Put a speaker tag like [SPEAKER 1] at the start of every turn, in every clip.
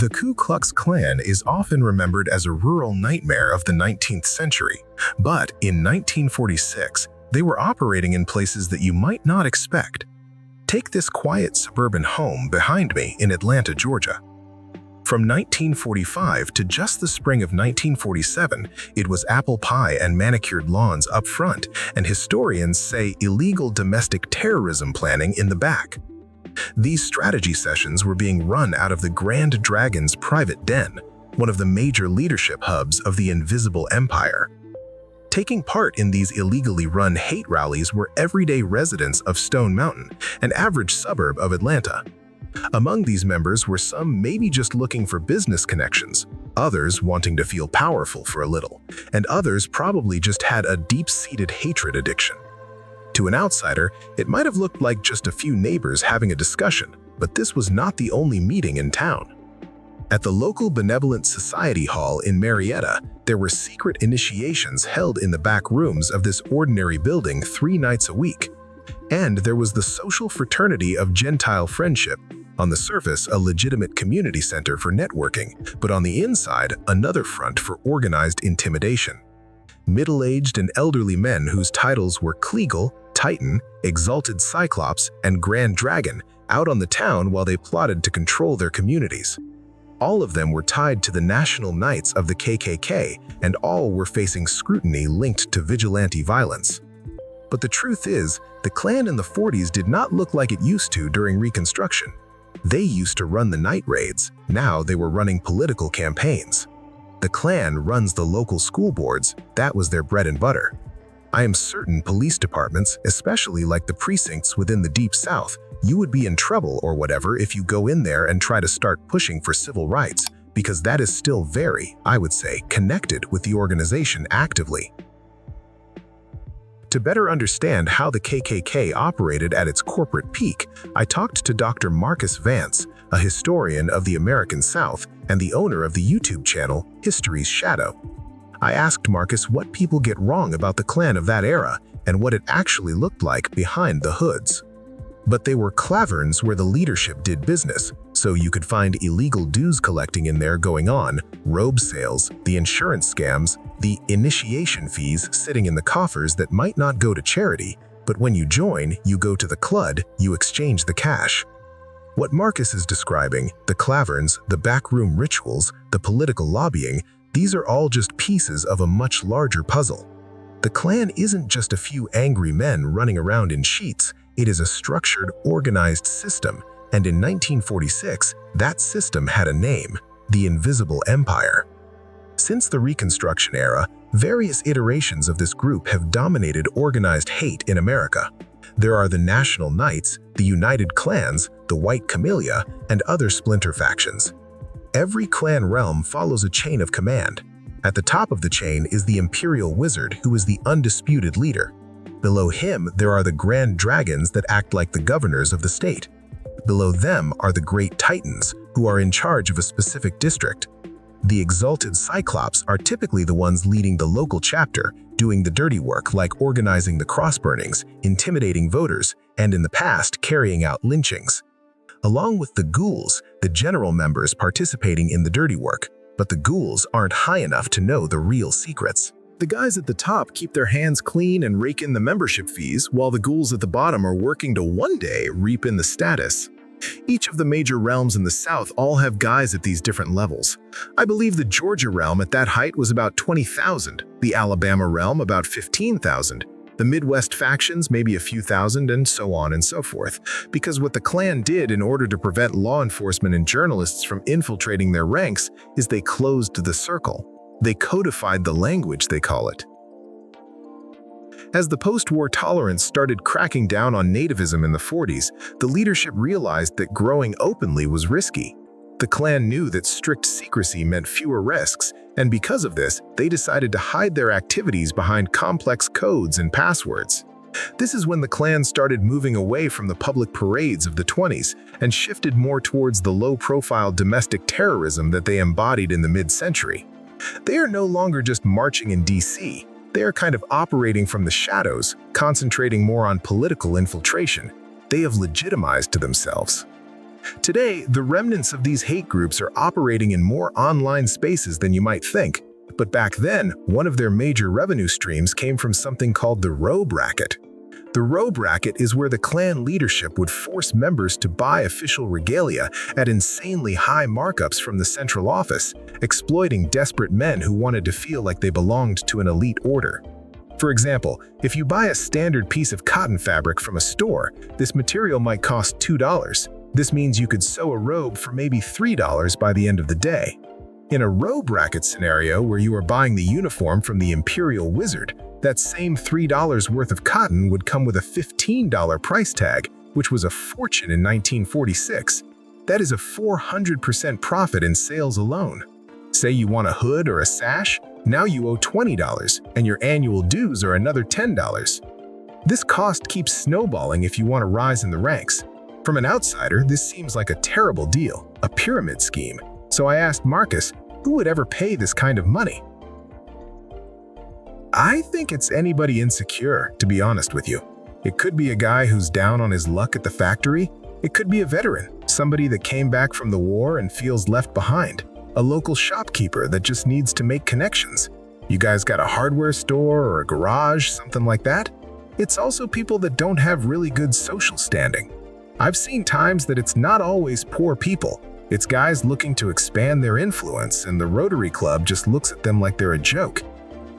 [SPEAKER 1] The Ku Klux Klan is often remembered as a rural nightmare of the 19th century, but in 1946, they were operating in places that you might not expect. Take this quiet suburban home behind me in Atlanta, Georgia. From 1945 to just the spring of 1947, it was apple pie and manicured lawns up front, and historians say illegal domestic terrorism planning in the back. These strategy sessions were being run out of the Grand Dragon's private den, one of the major leadership hubs of the Invisible Empire. Taking part in these illegally run hate rallies were everyday residents of Stone Mountain, an average suburb of Atlanta. Among these members were some maybe just looking for business connections, others wanting to feel powerful for a little, and others probably just had a deep-seated hatred addiction. To an outsider, it might have looked like just a few neighbors having a discussion, but this was not the only meeting in town. At the local Benevolent Society Hall in Marietta, there were secret initiations held in the back rooms of this ordinary building 3 nights a week. And there was the Social Fraternity of Gentile Friendship, on the surface a legitimate community center for networking, but on the inside another front for organized intimidation. Middle-aged and elderly men whose titles were Kleagle, Titan, Exalted Cyclops, and Grand Dragon out on the town while they plotted to control their communities. All of them were tied to the National Knights of the KKK, and all were facing scrutiny linked to vigilante violence. But the truth is, the Klan in the 40s did not look like it used to during Reconstruction. They used to run the night raids, now they were running political campaigns. The Klan runs the local school boards, that was their bread and butter. I am certain police departments, especially like the precincts within the Deep South, you would be in trouble or whatever if you go in there and try to start pushing for civil rights, because that is still very, I would say, connected with the organization actively. To better understand how the KKK operated at its corporate peak, I talked to Dr. Marcus Vance, a historian of the American South and the owner of the YouTube channel History's Shadow. I asked Marcus what people get wrong about the Klan of that era and what it actually looked like behind the hoods. But they were caverns where the leadership did business, so you could find illegal dues collecting in there going on, robe sales, the insurance scams, the initiation fees sitting in the coffers that might not go to charity, but when you join, you go to the clud, you exchange the cash. What Marcus is describing, the caverns, the backroom rituals, the political lobbying, these are all just pieces of a much larger puzzle. The Klan isn't just a few angry men running around in sheets, it is a structured, organized system, and in 1946, that system had a name, the Invisible Empire. Since the Reconstruction era, various iterations of this group have dominated organized hate in America. There are the National Knights, the United Klans, the White Camellia, and other splinter factions. Every Klan realm follows a chain of command. At the top of the chain is the Imperial Wizard, who is the undisputed leader. Below him, there are the Grand Dragons that act like the governors of the state. Below them are the Great Titans, who are in charge of a specific district. The Exalted Cyclops are typically the ones leading the local chapter, doing the dirty work like organizing the cross burnings, intimidating voters, and in the past carrying out lynchings. Along with the ghouls, the general members participating in the dirty work, but the ghouls aren't high enough to know the real secrets. The guys at the top keep their hands clean and rake in the membership fees, while the ghouls at the bottom are working to one day reap in the status. Each of the major realms in the South all have guys at these different levels. I believe the Georgia realm at that height was about 20,000, the Alabama realm about 15,000, the Midwest factions maybe a few thousand, and so on and so forth. Because what the Klan did in order to prevent law enforcement and journalists from infiltrating their ranks is they closed the circle. They codified the language, they call it. As the post-war tolerance started cracking down on nativism in the 40s, the leadership realized that growing openly was risky. The Klan knew that strict secrecy meant fewer risks, and because of this, they decided to hide their activities behind complex codes and passwords. This is when the Klan started moving away from the public parades of the 20s and shifted more towards the low-profile domestic terrorism that they embodied in the mid-century. They are no longer just marching in DC. They are kind of operating from the shadows, concentrating more on political infiltration. They have legitimized to themselves. Today, the remnants of these hate groups are operating in more online spaces than you might think. But back then, one of their major revenue streams came from something called the Robe Racket. The Robe Racket is where the Klan leadership would force members to buy official regalia at insanely high markups from the central office, exploiting desperate men who wanted to feel like they belonged to an elite order. For example, if you buy a standard piece of cotton fabric from a store, this material might cost $2. This means you could sew a robe for maybe $3 by the end of the day. In a Robe Racket scenario where you are buying the uniform from the Imperial Wizard, that same $3 worth of cotton would come with a $15 price tag, which was a fortune in 1946. That is a 400% profit in sales alone. Say you want a hood or a sash, now you owe $20, and your annual dues are another $10. This cost keeps snowballing if you want to rise in the ranks. From an outsider, this seems like a terrible deal, a pyramid scheme. So I asked Marcus, who would ever pay this kind of money? I think it's anybody insecure, to be honest with you. It could be a guy who's down on his luck at the factory. It could be a veteran, somebody that came back from the war and feels left behind. A local shopkeeper that just needs to make connections. You guys got a hardware store or a garage, something like that? It's also people that don't have really good social standing. I've seen times that it's not always poor people. It's guys looking to expand their influence, and the Rotary Club just looks at them like they're a joke.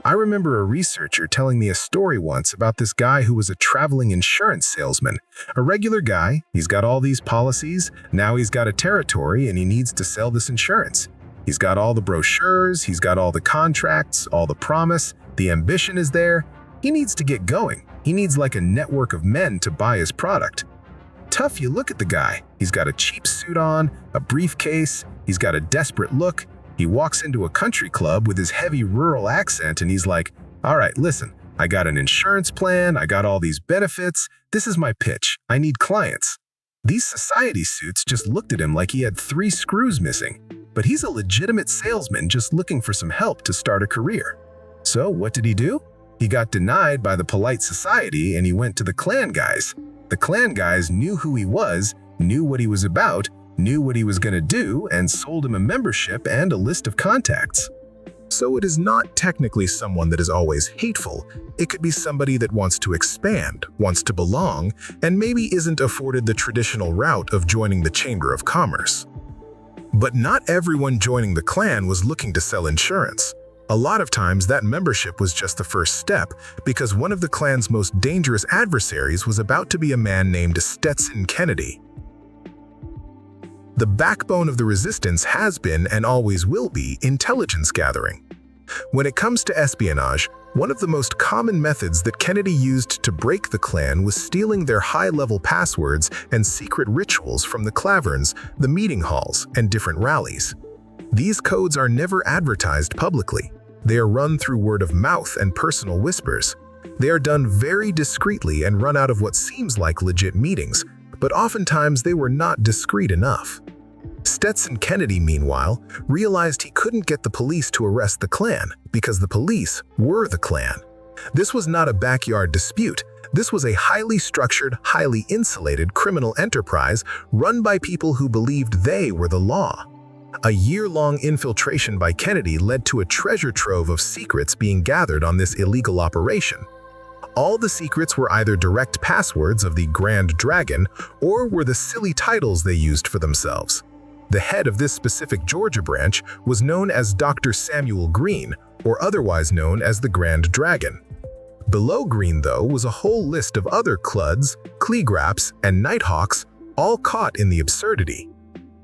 [SPEAKER 1] I remember a researcher telling me a story once about this guy who was a traveling insurance salesman. A regular guy, he's got all these policies, now he's got a territory and he needs to sell this insurance. He's got all the brochures, he's got all the contracts, all the promise, the ambition is there. He needs to get going. He needs like a network of men to buy his product. Tough, you look at the guy. He's got a cheap suit on, a briefcase, he's got a desperate look. He walks into a country club with his heavy rural accent and he's like, all right, listen, I got an insurance plan, I got all these benefits, this is my pitch, I need clients. These society suits just looked at him like he had 3 screws missing, but he's a legitimate salesman just looking for some help to start a career. So what did he do? He got denied by the polite society and he went to the Klan guys. The Klan guys knew who he was, knew what he was about, knew what he was going to do, and sold him a membership and a list of contacts. So it is not technically someone that is always hateful. It could be somebody that wants to expand, wants to belong, and maybe isn't afforded the traditional route of joining the Chamber of Commerce. But not everyone joining the Klan was looking to sell insurance. A lot of times that membership was just the first step, because one of the Klan's most dangerous adversaries was about to be a man named Stetson Kennedy. The backbone of the resistance has been and always will be intelligence gathering. When it comes to espionage, one of the most common methods that Kennedy used to break the Klan was stealing their high-level passwords and secret rituals from the claverns, the meeting halls, and different rallies. These codes are never advertised publicly. They are run through word of mouth and personal whispers. They are done very discreetly and run out of what seems like legit meetings, but oftentimes they were not discreet enough. Stetson Kennedy, meanwhile, realized he couldn't get the police to arrest the Klan because the police were the Klan. This was not a backyard dispute. This was a highly structured, highly insulated criminal enterprise run by people who believed they were the law. A year-long infiltration by Kennedy led to a treasure trove of secrets being gathered on this illegal operation. All the secrets were either direct passwords of the Grand Dragon or were the silly titles they used for themselves. The head of this specific Georgia branch was known as Dr. Samuel Green, or otherwise known as the Grand Dragon. Below Green, though, was a whole list of other Cluds, Kleegraps, and Nighthawks, all caught in the absurdity.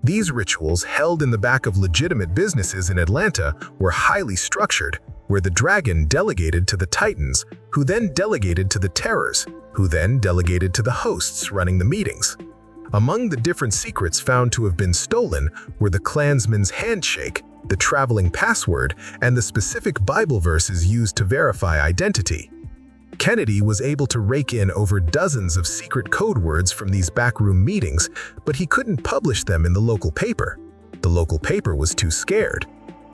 [SPEAKER 1] These rituals, held in the back of legitimate businesses in Atlanta, were highly structured, where the Dragon delegated to the Titans, who then delegated to the Terrors, who then delegated to the hosts running the meetings. Among the different secrets found to have been stolen were the Klansman's handshake, the traveling password, and the specific Bible verses used to verify identity. Kennedy was able to rake in over dozens of secret code words from these backroom meetings, but he couldn't publish them in the local paper. The local paper was too scared.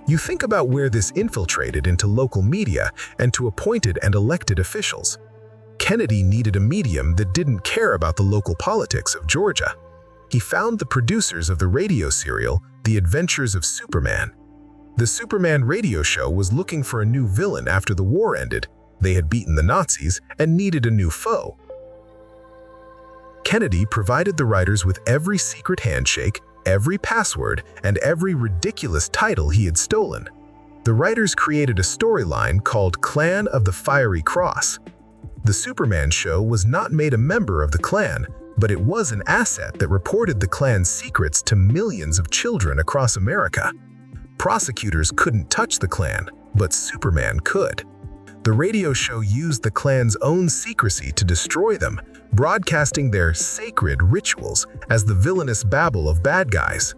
[SPEAKER 1] You think about where this infiltrated into local media and to appointed and elected officials. Kennedy needed a medium that didn't care about the local politics of Georgia. He found the producers of the radio serial, The Adventures of Superman. The Superman radio show was looking for a new villain after the war ended. They had beaten the Nazis and needed a new foe. Kennedy provided the writers with every secret handshake, every password, and every ridiculous title he had stolen. The writers created a storyline called Clan of the Fiery Cross. The Superman show was not made a member of the Klan, but it was an asset that reported the Klan's secrets to millions of children across America. Prosecutors couldn't touch the Klan, but Superman could. The radio show used the Klan's own secrecy to destroy them, broadcasting their sacred rituals as the villainous babble of bad guys.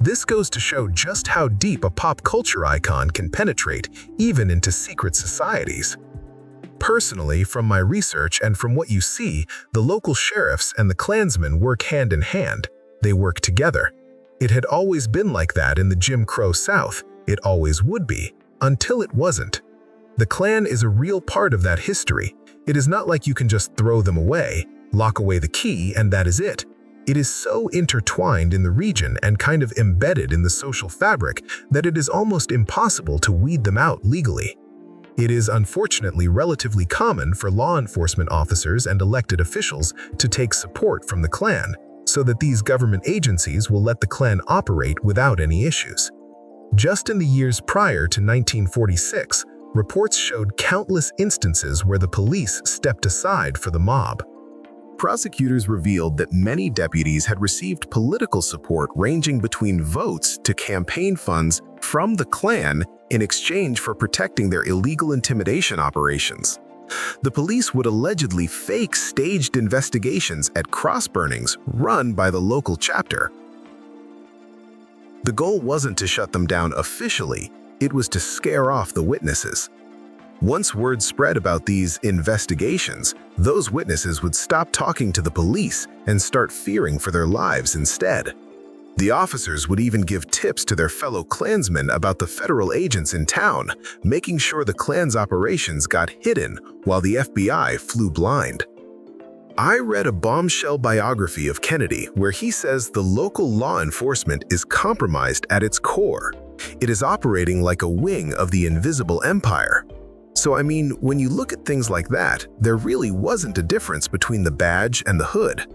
[SPEAKER 1] This goes to show just how deep a pop culture icon can penetrate even into secret societies. Personally, from my research and from what you see, the local sheriffs and the Klansmen work hand in hand. They work together. It had always been like that in the Jim Crow South. It always would be, until it wasn't. The Klan is a real part of that history. It is not like you can just throw them away, lock away the key, and that is it. It is so intertwined in the region and kind of embedded in the social fabric that it is almost impossible to weed them out legally. It is unfortunately relatively common for law enforcement officers and elected officials to take support from the Klan, so that these government agencies will let the Klan operate without any issues. Just in the years prior to 1946, reports showed countless instances where the police stepped aside for the mob. Prosecutors revealed that many deputies had received political support ranging between votes to campaign funds from the Klan in exchange for protecting their illegal intimidation operations. The police would allegedly fake staged investigations at cross burnings run by the local chapter. The goal wasn't to shut them down officially, it was to scare off the witnesses. Once word spread about these investigations, those witnesses would stop talking to the police and start fearing for their lives instead. The officers would even give tips to their fellow Klansmen about the federal agents in town, making sure the Klan's operations got hidden while the FBI flew blind. I read a bombshell biography of Kennedy where he says the local law enforcement is compromised at its core. It is operating like a wing of the invisible empire. So I mean, when you look at things like that, there really wasn't a difference between the badge and the hood.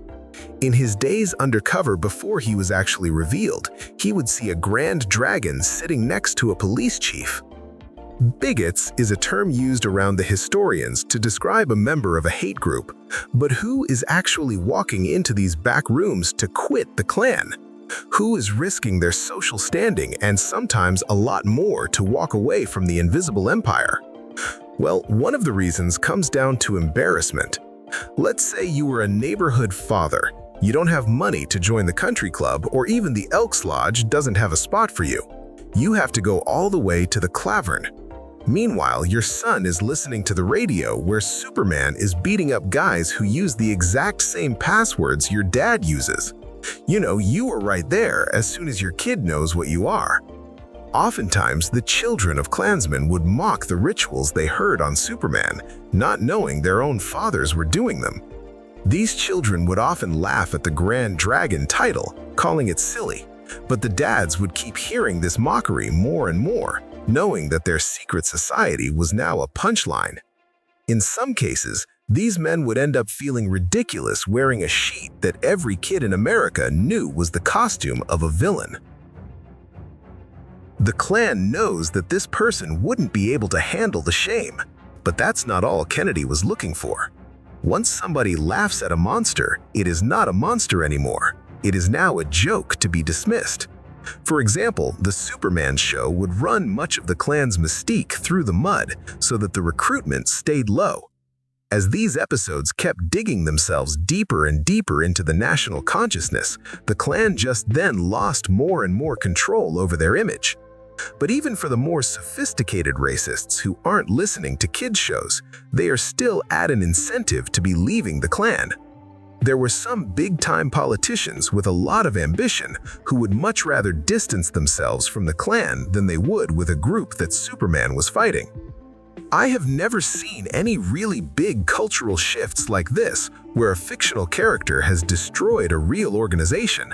[SPEAKER 1] In his days undercover before he was actually revealed, he would see a grand dragon sitting next to a police chief. Bigots is a term used around the historians to describe a member of a hate group, but who is actually walking into these back rooms to quit the Klan? Who is risking their social standing and sometimes a lot more to walk away from the invisible empire? Well, one of the reasons comes down to embarrassment. Let's say you were a neighborhood father. You don't have money to join the country club, or even the Elks Lodge doesn't have a spot for you. You have to go all the way to the Clavern. Meanwhile, your son is listening to the radio where Superman is beating up guys who use the exact same passwords your dad uses. You know, you are right there as soon as your kid knows what you are. Oftentimes, the children of Klansmen would mock the rituals they heard on Superman, not knowing their own fathers were doing them. These children would often laugh at the Grand Dragon title, calling it silly, but the dads would keep hearing this mockery more and more, knowing that their secret society was now a punchline. In some cases, these men would end up feeling ridiculous wearing a sheet that every kid in America knew was the costume of a villain. The Klan knows that this person wouldn't be able to handle the shame, but that's not all Kennedy was looking for. Once somebody laughs at a monster, it is not a monster anymore. It is now a joke to be dismissed. For example, the Superman show would run much of the Klan's mystique through the mud so that the recruitment stayed low. As these episodes kept digging themselves deeper and deeper into the national consciousness, the Klan just then lost more and more control over their image. But even for the more sophisticated racists who aren't listening to kids' shows, they are still at an incentive to be leaving the Klan. There were some big-time politicians with a lot of ambition who would much rather distance themselves from the Klan than they would with a group that Superman was fighting. I have never seen any really big cultural shifts like this, where a fictional character has destroyed a real organization.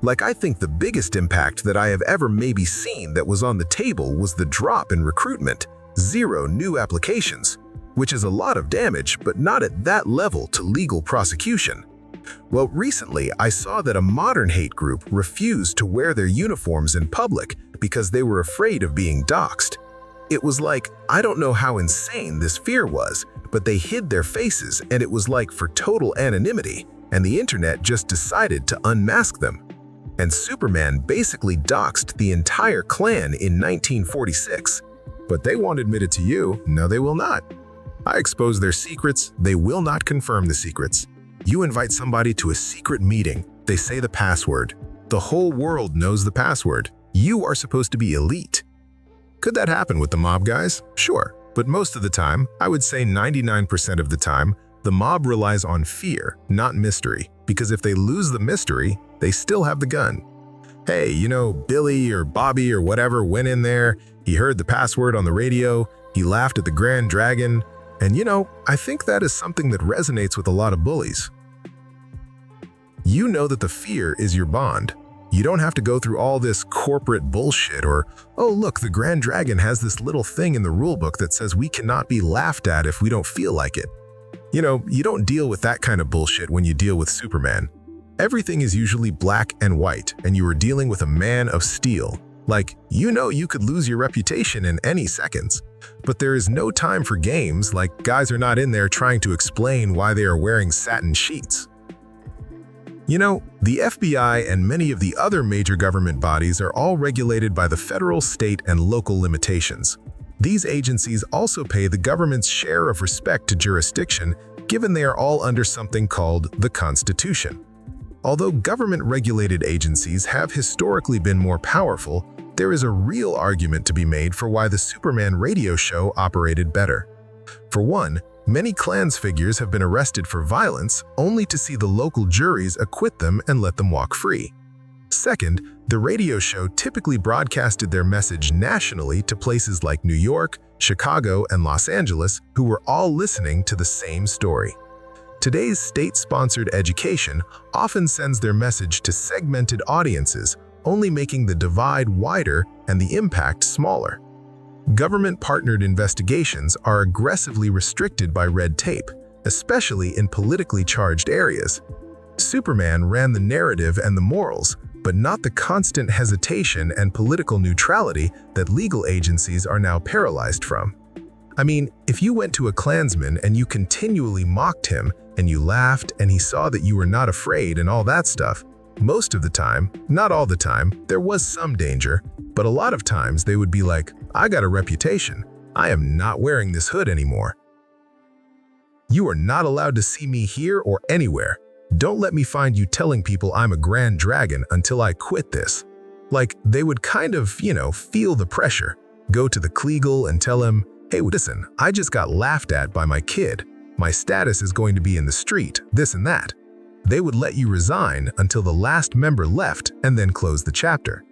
[SPEAKER 1] Like, I think the biggest impact that I have ever maybe seen that was on the table was the drop in recruitment, 0 new applications, which is a lot of damage, but not at that level to legal prosecution. Well, recently I saw that a modern hate group refused to wear their uniforms in public because they were afraid of being doxxed. It was like, I don't know how insane this fear was, but they hid their faces and it was like for total anonymity, and the internet just decided to unmask them. And Superman basically doxxed the entire Klan in 1946. But they won't admit it to you. No, they will not. I expose their secrets. They will not confirm the secrets. You invite somebody to a secret meeting. They say the password. The whole world knows the password. You are supposed to be elite. Could that happen with the mob guys? Sure. But most of the time, I would say 99% of the time, the mob relies on fear, not mystery. Because if they lose the mystery, they still have the gun. Hey, you know, Billy or Bobby or whatever went in there, he heard the password on the radio, he laughed at the Grand Dragon, and you know, I think that is something that resonates with a lot of bullies. You know that the fear is your bond. You don't have to go through all this corporate bullshit or, oh look, the Grand Dragon has this little thing in the rulebook that says we cannot be laughed at if we don't feel like it. You know, you don't deal with that kind of bullshit when you deal with Superman. Everything is usually black and white, and you are dealing with a man of steel. Like, you know you could lose your reputation in any seconds. But there is no time for games, like guys are not in there trying to explain why they are wearing satin sheets. You know, the FBI and many of the other major government bodies are all regulated by the federal, state, and local limitations. These agencies also pay the government's share of respect to jurisdiction, given they are all under something called the Constitution. Although government-regulated agencies have historically been more powerful, there is a real argument to be made for why the Superman radio show operated better. For one, many Klan's figures have been arrested for violence only to see the local juries acquit them and let them walk free. Second, the radio show typically broadcasted their message nationally to places like New York, Chicago, and Los Angeles, who were all listening to the same story. Today's state-sponsored education often sends their message to segmented audiences, only making the divide wider and the impact smaller. Government-partnered investigations are aggressively restricted by red tape, especially in politically charged areas. Superman ran the narrative and the morals, but not the constant hesitation and political neutrality that legal agencies are now paralyzed from. I mean, if you went to a Klansman and you continually mocked him, and you laughed and he saw that you were not afraid and all that stuff, most of the time, not all the time, there was some danger, but a lot of times they would be like, I got a reputation. I am not wearing this hood anymore. You are not allowed to see me here or anywhere. Don't let me find you telling people I'm a Grand Dragon until I quit this. Like, they would kind of, feel the pressure. Go to the Kleagle and tell him, hey, listen, I just got laughed at by my kid. My status is going to be in the street, this and that. They would let you resign until the last member left and then close the chapter.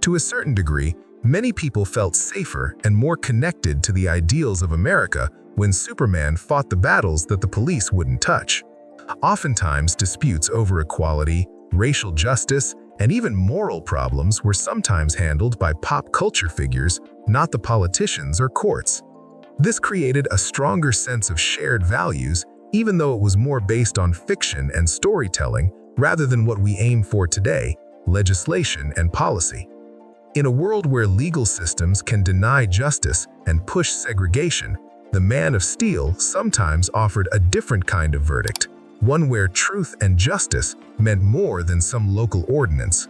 [SPEAKER 1] To a certain degree, many people felt safer and more connected to the ideals of America when Superman fought the battles that the police wouldn't touch. Oftentimes, disputes over equality, racial justice, and even moral problems were sometimes handled by pop culture figures, not the politicians or courts. This created a stronger sense of shared values, even though it was more based on fiction and storytelling rather than what we aim for today, legislation and policy. In a world where legal systems can deny justice and push segregation, the Man of Steel sometimes offered a different kind of verdict, one where truth and justice meant more than some local ordinance.